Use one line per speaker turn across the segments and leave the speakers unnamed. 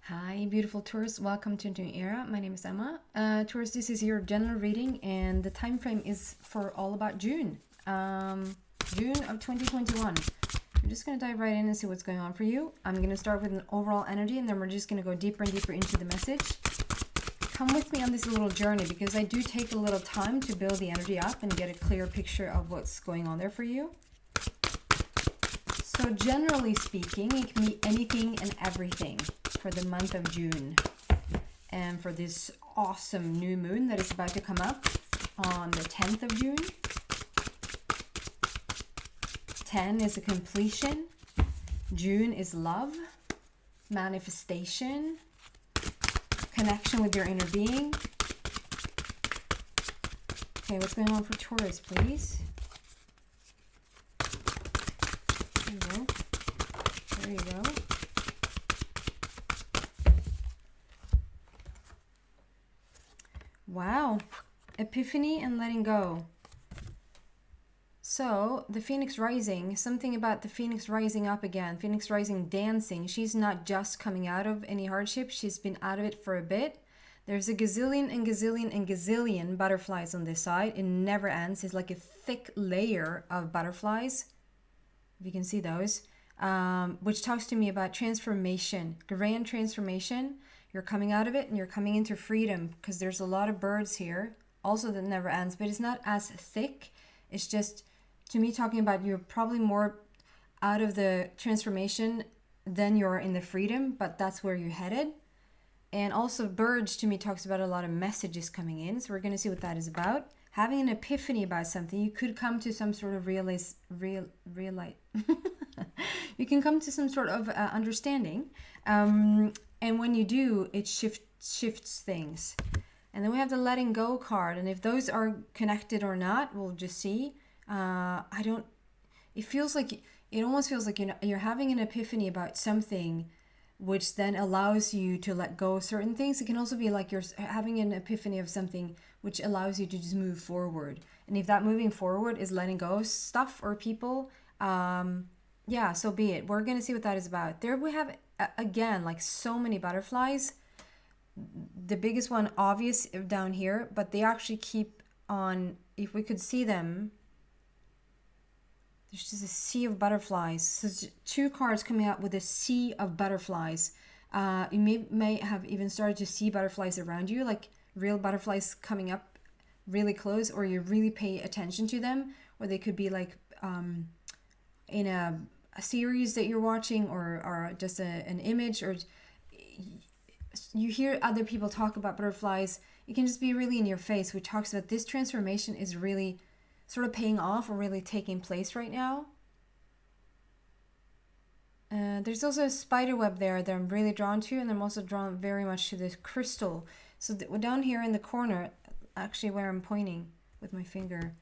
Hi, beautiful Taurus. Welcome to a new era. My name is Emma. Taurus, this is your general reading, and the time frame is for all about June. June of 2021. I'm just going to dive right in and see what's going on for you. I'm going to start with an overall energy, and then we're just going to go deeper and deeper into the message. Come with me on this little journey, because I do take a little time to build the energy up and get a clear picture of what's going on there for you. So generally speaking, it can be anything and everything for the month of June, and for this awesome new moon that is about to come up on the 10th of June. 10 is a completion. June is love, manifestation, connection with your inner being. Okay, what's going on for Taurus, please? There you go. There you go. Wow, epiphany and letting go. So the Phoenix rising, something about the Phoenix rising up again, Phoenix rising dancing. She's not just coming out of any hardship. She's been out of it for a bit. There's a gazillion and gazillion and gazillion butterflies on this side. It never ends. It's like a thick layer of butterflies, if you can see those, which talks to me about transformation, grand transformation. You're coming out of it and you're coming into freedom, because there's a lot of birds here also that never ends, but it's not as thick. It's just, to me, talking about you're probably more out of the transformation than you're in the freedom, but that's where you're headed. And also birds, to me, talks about a lot of messages coming in. So we're going to see what that is about. Having an epiphany about something, you could come to some sort of you can come to some sort of understanding. And when you do, it shifts things. And then we have the letting go card. And if those are connected or not, we'll just see. It feels like, it almost feels like you're having an epiphany about something, which then allows you to let go of certain things. It can also be like you're having an epiphany of something which allows you to just move forward. And if that moving forward is letting go of stuff or people, yeah, so be it. We're going to see what that is about. There we have, again, like so many butterflies. The biggest one obvious down here, but they actually keep on, if we could see them, there's just a sea of butterflies. So two cards coming out with a sea of butterflies. You may have even started to see butterflies around you, like real butterflies coming up really close, or you really pay attention to them, or they could be like in a series that you're watching, or just an image, or you hear other people talk about butterflies. It can just be really in your face, which talks about this transformation is really sort of paying off or really taking place right now. There's also a spider web there that I'm really drawn to, and I'm also drawn very much to this crystal. So down here in the corner, actually where I'm pointing with my finger,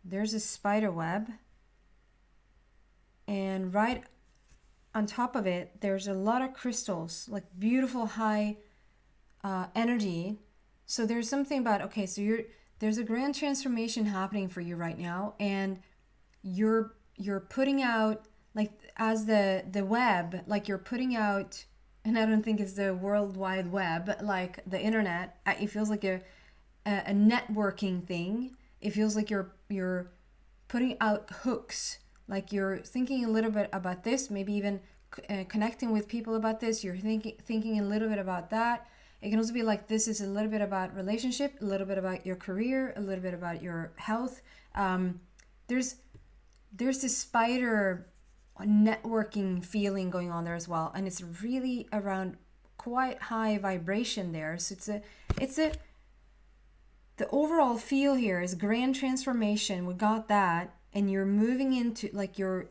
there's a spider web. And right on top of it, there's a lot of crystals, like beautiful high energy. So there's something about, okay, so there's a grand transformation happening for you right now, and you're putting out, like, as the web, like you're putting out, and I don't think it's the World Wide Web, like the internet. It feels like a networking thing. It feels like you're putting out hooks. Like you're thinking a little bit about this, maybe even connecting with people about this. You're thinking a little bit about that. It can also be like this is a little bit about relationship, a little bit about your career, a little bit about your health. There's this spider networking feeling going on there as well, and it's really around quite high vibration there. So the overall feel here is grand transformation. We got that. And you're moving into, like, you're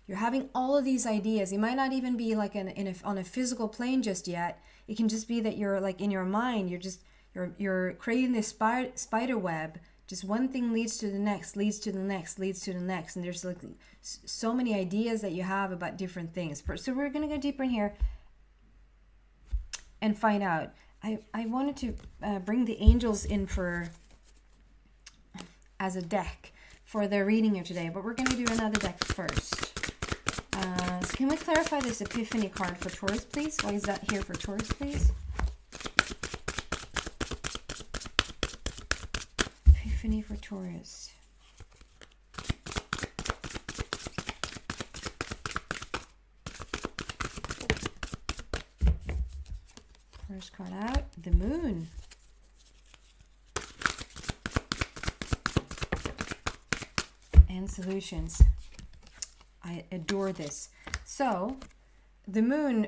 having all of these ideas. It might not even be like on a physical plane just yet. It can just be that you're like in your mind, you're creating this spider web. Just one thing leads to the next, leads to the next, leads to the next. And there's like so many ideas that you have about different things. So we're going to go deeper in here and find out. I wanted to bring the angels in as a deck for the reading here today, but we're going to do another deck first. So can we clarify this Epiphany card for Taurus, please? Why is that here for Taurus, please? Epiphany for Taurus. First card out, the Moon. And solutions. I adore this. So the Moon,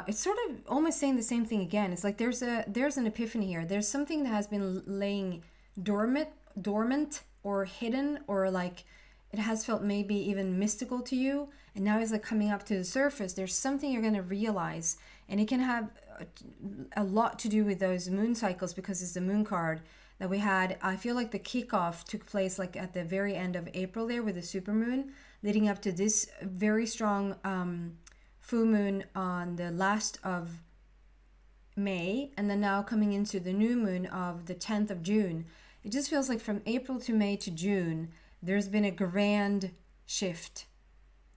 it's sort of almost saying the same thing again. It's like there's an epiphany here. There's something that has been laying dormant or hidden, or like it has felt maybe even mystical to you, and now it's like coming up to the surface. There's something you're going to realize, and it can have a lot to do with those moon cycles, because it's the Moon card that we had. I feel like the kickoff took place like at the very end of April there with the supermoon, leading up to this very strong full moon on the last of May, and then now coming into the new moon of the 10th of June. It just feels like from April to May to June, there's been a grand shift.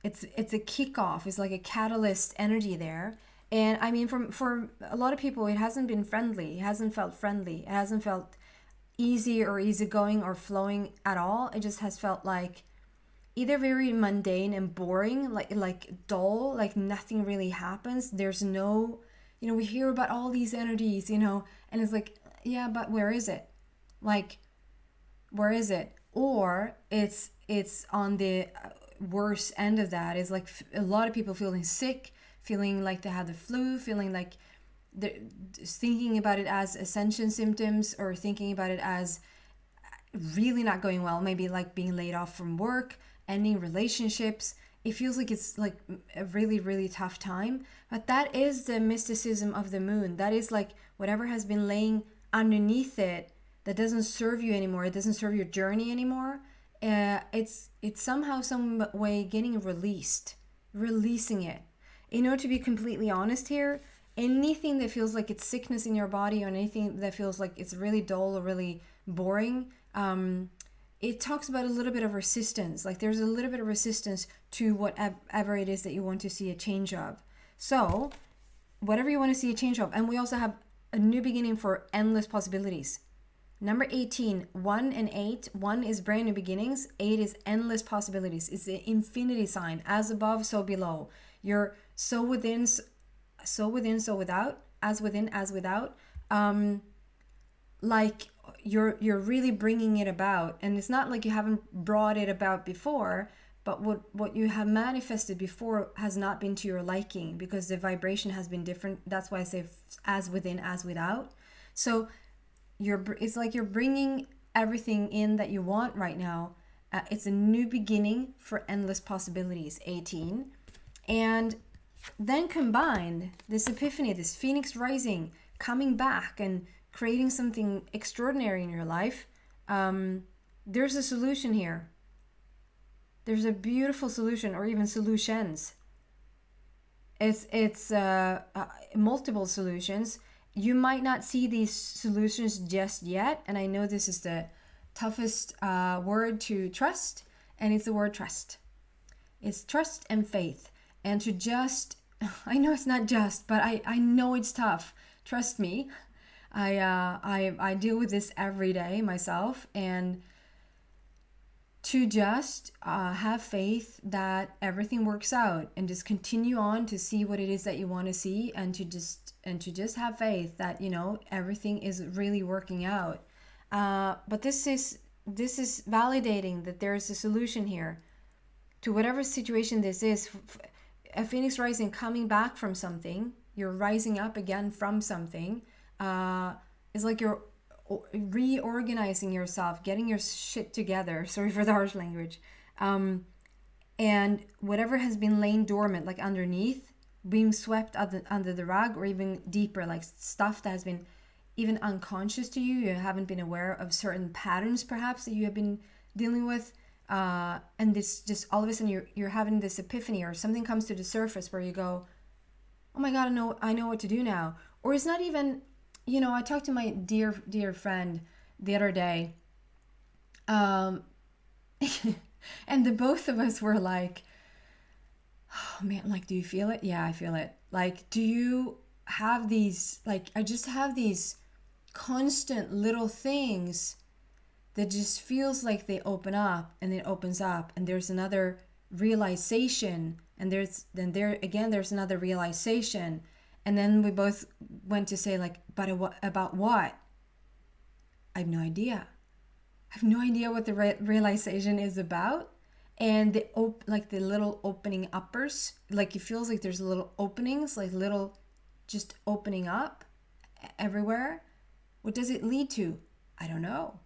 It's a kickoff. It's like a catalyst energy there. And I mean, for a lot of people, it hasn't been friendly. It hasn't felt friendly. It hasn't felt easy or easygoing or flowing at all. It just has felt like either very mundane and boring, like dull, like nothing really happens. There's no, we hear about all these energies, and it's like, yeah, but where is it? Like, where is it? Or it's on the worst end of that. Is like a lot of people feeling sick, feeling like they had the flu, feeling like they're thinking about it as ascension symptoms, or thinking about it as really not going well, maybe like being laid off from work, ending relationships. It feels like it's like a really, really tough time. But that is the mysticism of the Moon. That is like whatever has been laying underneath it that doesn't serve you anymore. It doesn't serve your journey anymore. It's somehow, some way getting releasing it. To be completely honest here, anything that feels like it's sickness in your body, or anything that feels like it's really dull or really boring, it talks about a little bit of resistance. Like there's a little bit of resistance to whatever it is that you want to see a change of. So whatever you want to see a change of. And we also have a new beginning for endless possibilities. Number 18, 1 and 8. 1 is brand new beginnings. 8 is endless possibilities. It's the infinity sign. As above, so below. You're so within, so without. As within, as without. Like you're really bringing it about. And it's not like you haven't brought it about before, but what you have manifested before has not been to your liking, because the vibration has been different. That's why I say as within, as without. So it's like you're bringing everything in that you want right now. It's a new beginning for endless possibilities, 18. And then combined, this epiphany, this phoenix rising, coming back and creating something extraordinary in your life. There's a solution here. There's a beautiful solution, or even solutions. It's multiple solutions. You might not see these solutions just yet, and I know this is the toughest word to trust, and it's the word trust. It's trust and faith, and to just, I know it's not just, but I know it's tough. Trust me, I deal with this every day myself, and to just have faith that everything works out, and just continue on to see what it is that you want to see, and to just have faith that everything is really working out. But this is validating that there is a solution here to whatever situation this is. A phoenix rising, coming back from something, you're rising up again from something. It's like you're reorganizing yourself, getting your shit together. Sorry for the harsh language. And whatever has been laying dormant, like underneath, being swept under the rug, or even deeper, like stuff that has been even unconscious to you. You haven't been aware of certain patterns perhaps that you have been dealing with, and this just all of a sudden you're having this epiphany, or something comes to the surface where you go, oh my god, I know what to do now. Or it's not even, I talked to my dear friend the other day, and the both of us were like, Oh man, like, do you feel it? Yeah, I feel it. Like, do you have these, like, I just have these constant little things that just feels like they open up and it opens up and there's another realization and there's another realization, and then we both went to say like, but about what? I have no idea. I have no idea what the realization is about. And like the little opening uppers, like it feels like there's little openings, like little just opening up everywhere. What does it lead to? I don't know.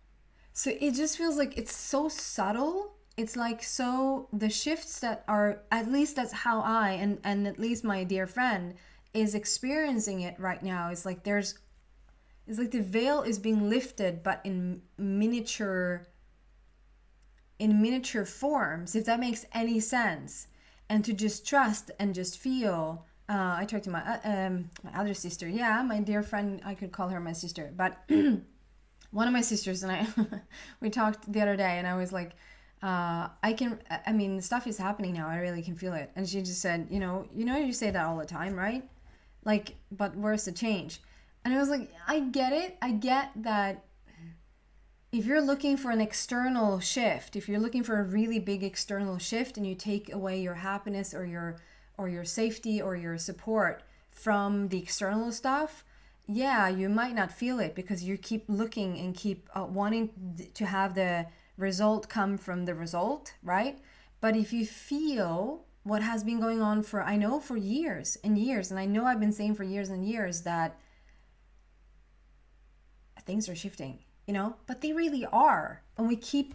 So it just feels like it's so subtle. It's like, so the shifts that are, at least that's how I and at least my dear friend is experiencing it right now. It's like it's like the veil is being lifted, but in miniature forms, if that makes any sense. And to just trust and just feel. I talked to my other sister. Yeah, my dear friend, I could call her my sister, but one of my sisters and I, we talked the other day, and I was like, I mean, stuff is happening now. I really can feel it. And she just said, you say that all the time, right? Like, but where's the change? And I was like, I get it. I get that if you're looking for an external shift, if you're looking for a really big external shift and you take away your happiness or your safety or your support from the external stuff, yeah, you might not feel it because you keep looking and keep wanting to have the result come from the result, right? But if you feel what has been going on for years and years, and I know I've been saying for years and years that things are shifting, but they really are. And we keep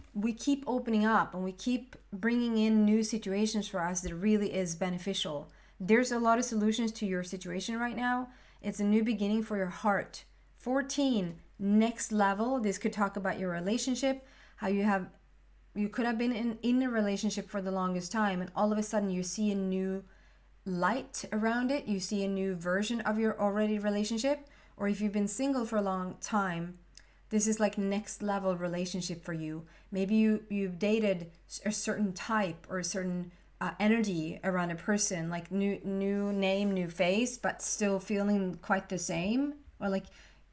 opening up and we keep bringing in new situations for us that really is beneficial. There's a lot of solutions to your situation right now. It's a new beginning for your heart. 14, next level. This could talk about your relationship, how you could have been in a relationship for the longest time, and all of a sudden you see a new light around it. You see a new version of your already relationship. Or if you've been single for a long time, this is like next level relationship for you. Maybe you've dated a certain type or a certain energy around a person, like new name, new face, but still feeling quite the same. Or like,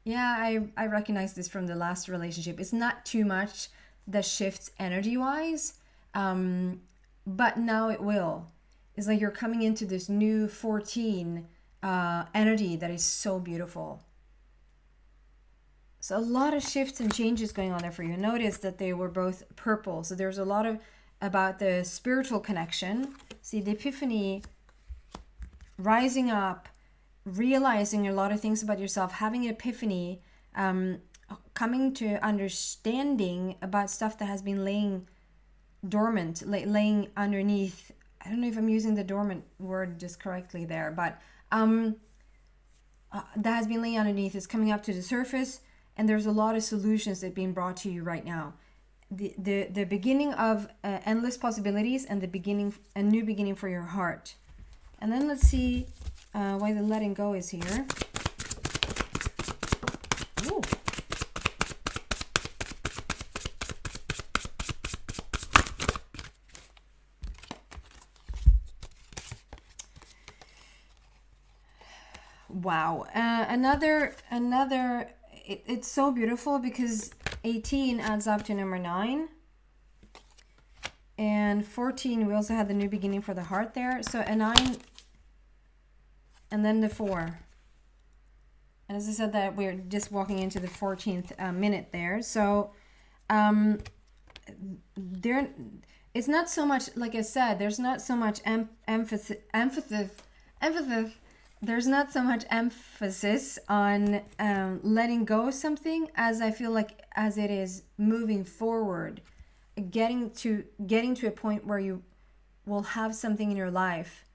yeah, I recognize this from the last relationship. It's not too much that shifts energy wise, but now it will. It's like you're coming into this new 14 energy that is so beautiful. So a lot of shifts and changes going on there for you. Notice that they were both purple. So there's a lot of about the spiritual connection. See, the epiphany, rising up, realizing a lot of things about yourself, having an epiphany, coming to understanding about stuff that has been laying dormant, laying underneath. I don't know if I'm using the dormant word just correctly there, but that has been laying underneath is coming up to the surface. And there's a lot of solutions that are being brought to you right now. The beginning of endless possibilities and a new beginning for your heart. And then let's see why the letting go is here. Ooh. Wow. Another. It's so beautiful because 18 adds up to number 9. And 14, we also had the new beginning for the heart there. So a 9 and then the 4. And as I said, that we're just walking into the 14th minute there. So there, it's not so much, like I said, there's not so much emphasis. There's not so much emphasis on letting go of something as I feel like as it is moving forward, getting to a point where you will have something in your life.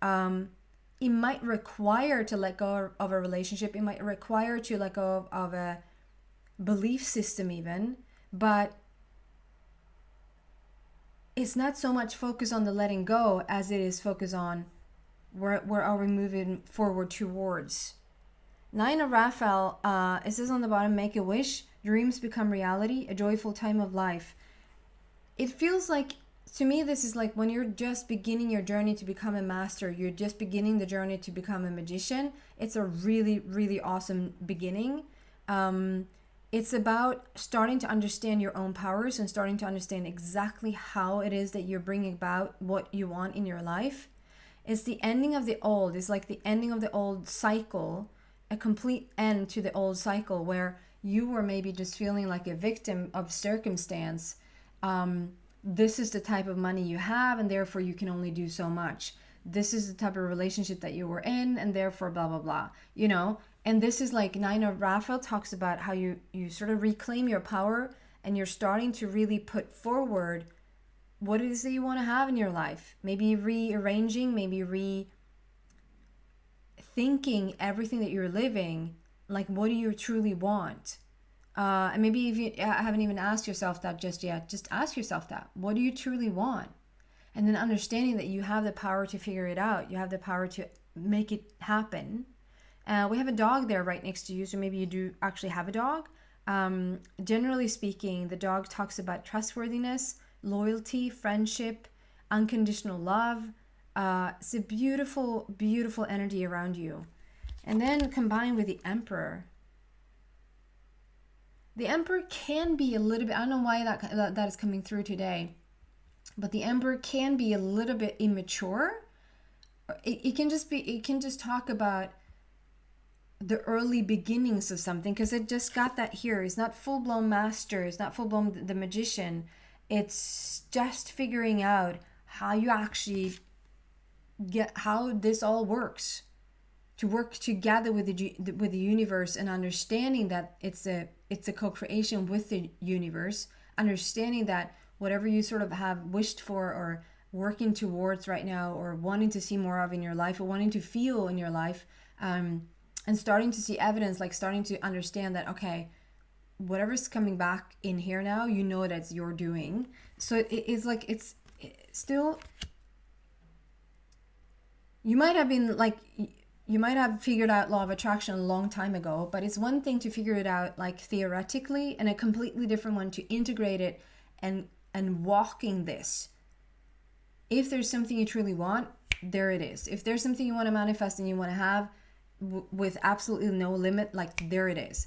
It might require to let go of a relationship. It might require to let go of a belief system even, but it's not so much focus on the letting go as it is focus on where are we moving forward towards. 9 of Raphael, it says on the bottom, make a wish, dreams become reality, a joyful time of life. It feels like to me, this is like when you're just beginning your journey to become a master, you're just beginning the journey to become a magician. It's a really, really awesome beginning. It's about starting to understand your own powers and starting to understand exactly how it is that you're bringing about what you want in your life. It's the ending of the old. It's like the ending of the old cycle, a complete end to the old cycle where you were maybe just feeling like a victim of circumstance. This is the type of money you have, and therefore you can only do so much. This is the type of relationship that you were in, and therefore blah, blah, blah, you know? And this is like Nina Raphael talks about how you sort of reclaim your power and you're starting to really put forward what it is that you want to have in your life. Maybe rearranging, maybe rethinking everything that you're living. Like, what do you truly want? And maybe if you haven't even asked yourself that just yet, just ask yourself that. What do you truly want? And then understanding that you have the power to figure it out. You have the power to make it happen. We have a dog there right next to you, so maybe you do actually have a dog. Generally speaking, the dog talks about trustworthiness, loyalty, friendship, unconditional love. It's a beautiful, beautiful energy around you. And then combined with the Emperor. The Emperor can be a little bit, I don't know why that is coming through today, but the Emperor can be a little bit immature. It can just talk about the early beginnings of something, because it just got that here. It's not full-blown master. It's not full-blown the magician. It's just figuring out how you actually get, how this all works, to work together with the universe, and understanding that it's a co-creation with the universe, understanding that whatever you sort of have wished for or working towards right now, or wanting to see more of in your life, or wanting to feel in your life, and starting to see evidence, like starting to understand that, okay, whatever's coming back in here now, you know that it's your doing. So it's like, it's still, you might have been like, you might have figured out law of attraction a long time ago, but it's one thing to figure it out like theoretically, and a completely different one to integrate it and walking this. If there's something you truly want, there it is. If there's something you want to manifest and you want to have with absolutely no limit, like there it is.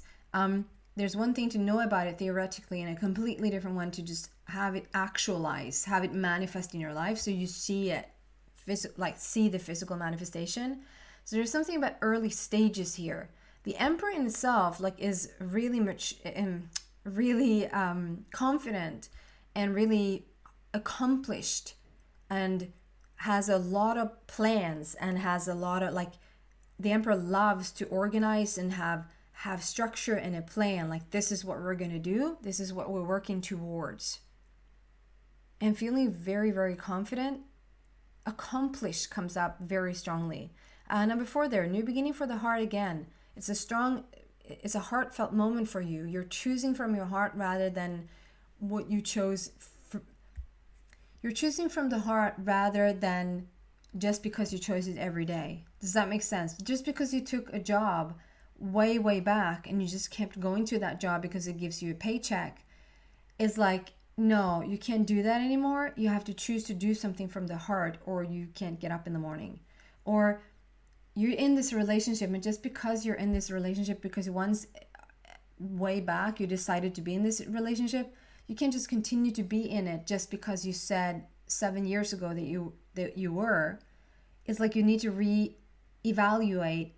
There's one thing to know about it theoretically, and a completely different one to just have it actualize, have it manifest in your life, so you see it, like see the physical manifestation. So there's something about early stages here. The Emperor in itself, like, is really much, really confident and really accomplished, and has a lot of plans, and has a lot of, like, the Emperor loves to organize and have structure and a plan. Like, this is what we're going to do. This is what we're working towards. And feeling very, very confident. Accomplished comes up very strongly. Number 4 there, new beginning for the heart again. It's a heartfelt moment for you. You're choosing from your heart rather than what you chose. You're choosing from the heart rather than just because you chose it every day. Does that make sense? Just because you took a job way, way back and you just kept going to that job because it gives you a paycheck, it's like, no, you can't do that anymore. You have to choose to do something from the heart, or you can't get up in the morning. Or you're in this relationship, and just because you're in this relationship, because once way back you decided to be in this relationship, you can't just continue to be in it just because you said 7 years ago that you were. It's like you need to reevaluate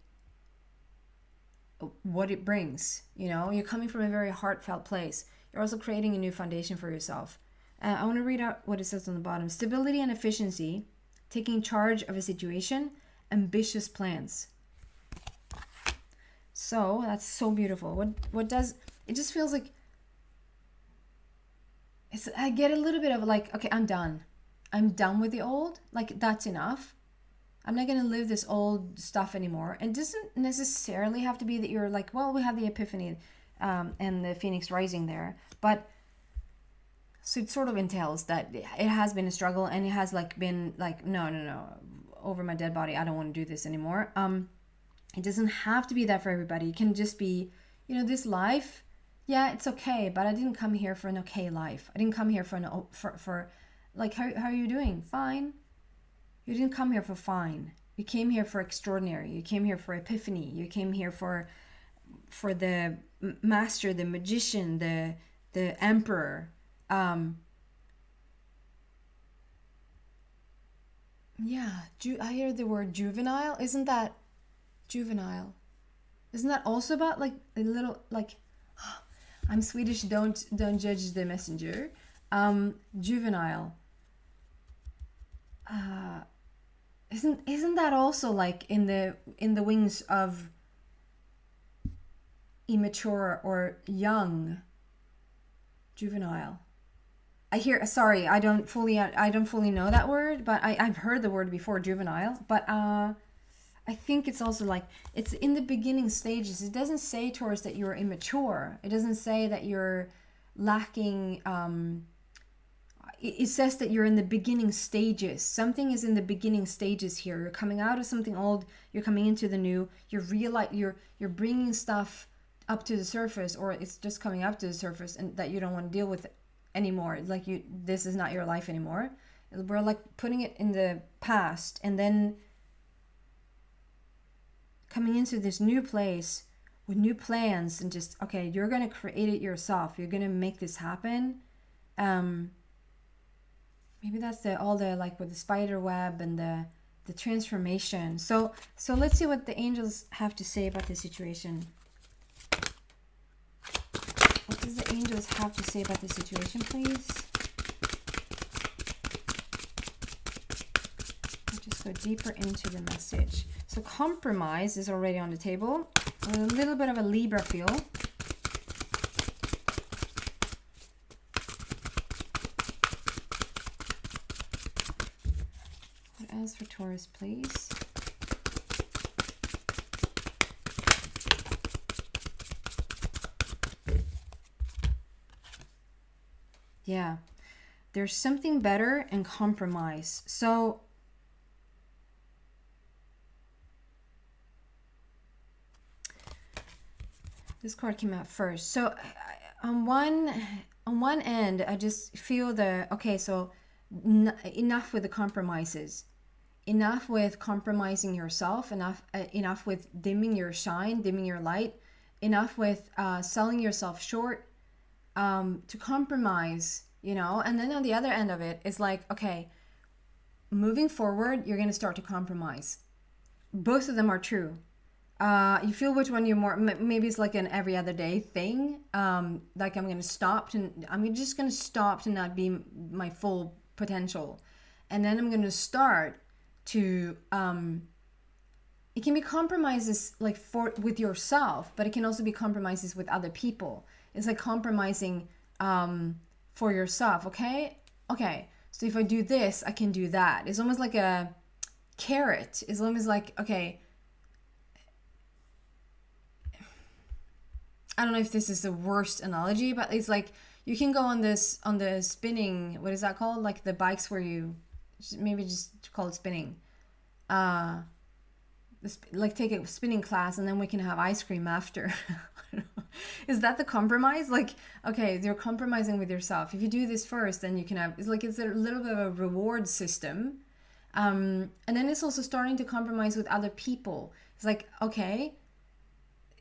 what it brings. You know, you're coming from a very heartfelt place. You're also creating a new foundation for yourself. I want to read out what it says on the bottom. Stability and efficiency, taking charge of a situation, ambitious plans. So that's so beautiful. What does it just feels like? I get a little bit of like, okay, I'm done with the old. Like, that's enough. I'm not going to live this old stuff anymore. And it doesn't necessarily have to be that you're like, well, we have the epiphany and the Phoenix rising there, but so it sort of entails that it has been a struggle, and it has like been like, no, over my dead body, I don't want to do this anymore. It doesn't have to be that for everybody. It can just be, this life, yeah, it's okay, but I didn't come here for an okay life. I didn't come here for Like, how are you doing? Fine. You didn't come here for fine. You came here for extraordinary. You came here for epiphany. You came here for the master, the magician, the emperor. Yeah, I hear the word juvenile. Isn't that juvenile? Isn't that also about like a little like I'm Swedish, don't judge the messenger. Juvenile. Isn't that also like in the wings of immature or young? Juvenile. I hear, sorry, I don't fully know that word, but I've heard the word before, juvenile. But I think it's also like it's in the beginning stages. It doesn't say, Taurus, that you're immature. It doesn't say that you're lacking. It says that you're in the beginning stages. Something is in the beginning stages here. You're coming out of something old. You're coming into the new. You're bringing stuff up to the surface, or it's just coming up to the surface, and that you don't want to deal with it anymore. Like this is not your life anymore. We're like putting it in the past, and then coming into this new place with new plans, and just, okay, you're gonna create it yourself. You're gonna make this happen. Maybe that's all the like with the spider web and the transformation. So let's see what the angels have to say about the situation. What does the angels have to say about the situation, please? I'll just go deeper into the message. So compromise is already on the table. A little bit of a Libra feel. What else for Taurus, please? Yeah, there's something better in compromise. So this card came out first. So on one end, I just feel so enough with the compromises. Enough with compromising yourself. Enough with dimming your shine, dimming your light. Enough with selling yourself short. To compromise, and then on the other end of it is like, okay, moving forward, you're going to start to compromise. Both of them are true. You feel which one you're more, maybe it's like an every other day thing. Like I'm just going to stop to not be my full potential. And then I'm going to start to, it can be compromises like with yourself, but it can also be compromises with other people. It's like compromising for yourself, okay? Okay, so if I do this, I can do that. It's almost like a carrot. It's almost like, okay, I don't know if this is the worst analogy, but it's like you can go on the spinning, what is that called? Like the bikes where you, maybe just call it spinning. Like take a spinning class and then we can have ice cream after. Is that the compromise? Like, okay, you're compromising with yourself. If you do this first, then you can have, it's a little bit of a reward system. And then it's also starting to compromise with other people. It's like, okay,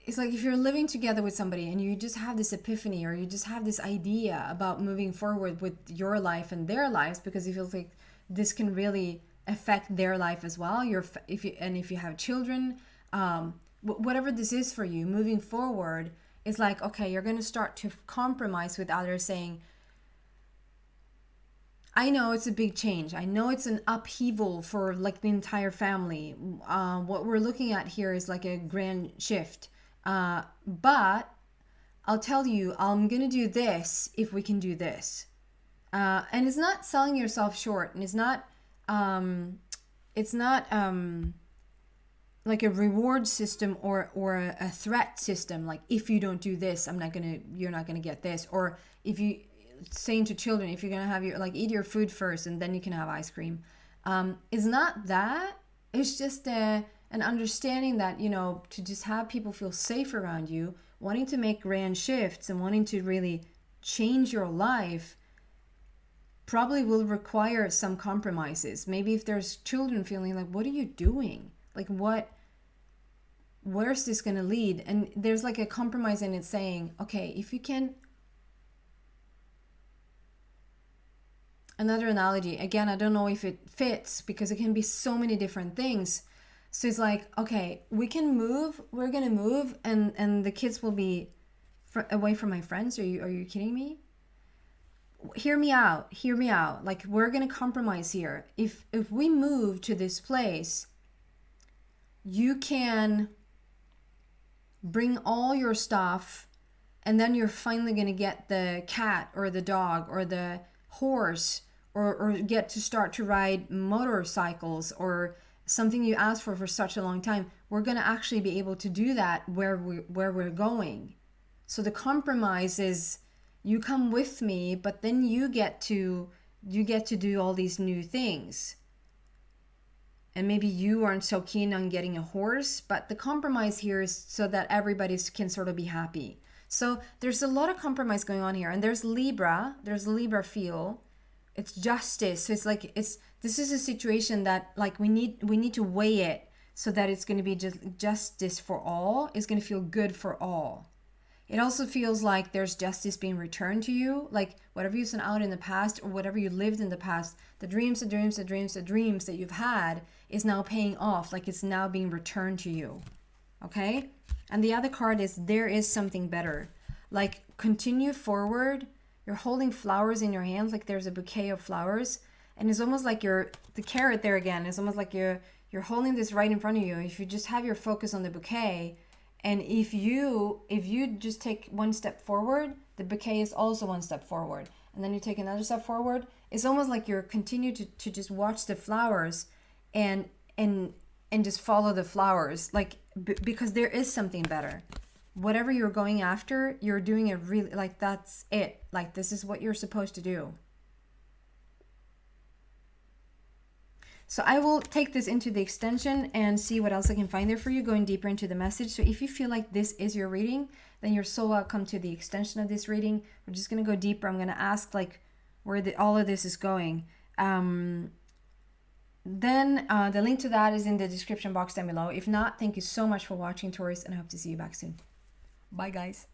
it's like if you're living together with somebody and you just have this epiphany, or you just have this idea about moving forward with your life and their lives, because you feel like this can really affect their life as well. If you have children, whatever this is for you, moving forward, it's like, okay, you're going to start to compromise with others, saying, I know it's a big change. I know it's an upheaval for like the entire family. What we're looking at here is like a grand shift. But I'll tell you, I'm going to do this if we can do this. And it's not selling yourself short, and it's not like a reward system or a threat system. Like, if you don't do this, you're not gonna get this. Or if you saying to children, if you're gonna have eat your food first and then you can have ice cream. It's not that. It's just an understanding that, to just have people feel safe around you, wanting to make grand shifts and wanting to really change your life. probably will require some compromises. Maybe if there's children feeling like, what are you doing? Like, where's this going to lead? And there's like a compromise in it saying, okay, if you can. Another analogy, again, I don't know if it fits because it can be so many different things. So it's like, okay, we can move, we're going to move, and the kids will be away from my friends. Are you kidding me? Hear me out. Like, we're going to compromise here. If we move to this place, you can bring all your stuff, and then you're finally going to get the cat or the dog or the horse, or get to start to ride motorcycles or something you asked for such a long time. We're going to actually be able to do that where we're going. So the compromise is, you come with me, but then you get to do all these new things. And maybe you aren't so keen on getting a horse, but the compromise here is so that everybody can sort of be happy. So there's a lot of compromise going on here. And there's Libra feel. It's justice. So it's like, this is a situation that, like, we need to weigh it so that it's going to be just justice for all. It's going to feel good for all. It also feels like there's justice being returned to you, like whatever you sent out in the past or whatever you lived in the past, the dreams that you've had is now paying off, like it's now being returned to you. Okay? And the other card is, there is something better. Like, continue forward. You're holding flowers in your hands, like there's a bouquet of flowers, and it's almost like the carrot there again. It's almost like you're holding this right in front of you. If you just have your focus on the bouquet, and if you just take one step forward, the bouquet is also one step forward. And then you take another step forward. It's almost like you're continue to just watch the flowers and just follow the flowers. Like, because there is something better. Whatever you're going after, you're doing it really, like, that's it. Like, this is what you're supposed to do. So I will take this into the extension and see what else I can find there for you, going deeper into the message. So if you feel like this is your reading, then you're so welcome to the extension of this reading. We're just going to go deeper. I'm going to ask, like, where all of this is going. Then the link to that is in the description box down below. If not, thank you so much for watching, Taurus, and I hope to see you back soon. Bye, guys.